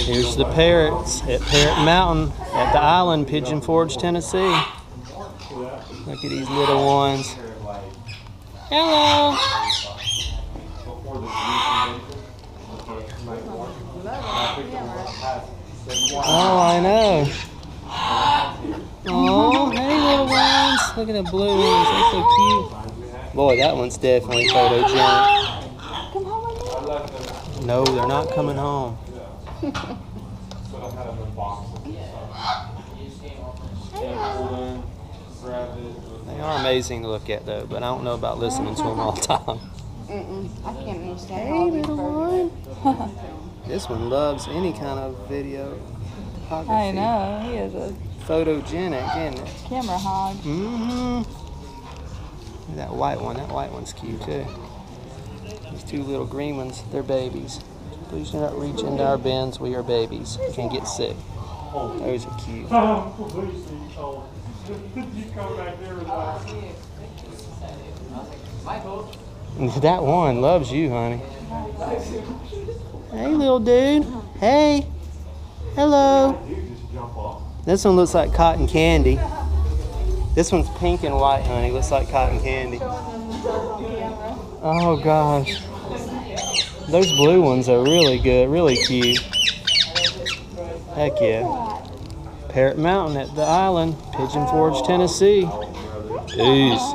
Here's the parrots at Parrot Mountain at the island, Pigeon Forge, Tennessee. Look at these little ones. Hello. Oh, I know. Oh, hey little ones. Look at the blue ones. They're so cute. Boy, that one's definitely photogenic. No, they're not coming home. They are amazing to look at though, but I don't know about listening to them all the time. I can't understand. Hey little one. This one loves any kind of video photography. I know, he is a Photogenic, isn't it? camera hog. Mm-hmm. That white one. That white one's cute too. These two little green ones, they're babies. Please do not reach into our bins. We are babies. We can get sick. Those are cute. That one loves you, honey. Hey, little dude. Hey. Hello. This one looks like cotton candy. This one's pink and white, honey. Looks like cotton candy. Oh, gosh. Those blue ones are really good, really cute. Heck yeah. Parrot Mountain at the island, Pigeon Forge, Tennessee. Peace.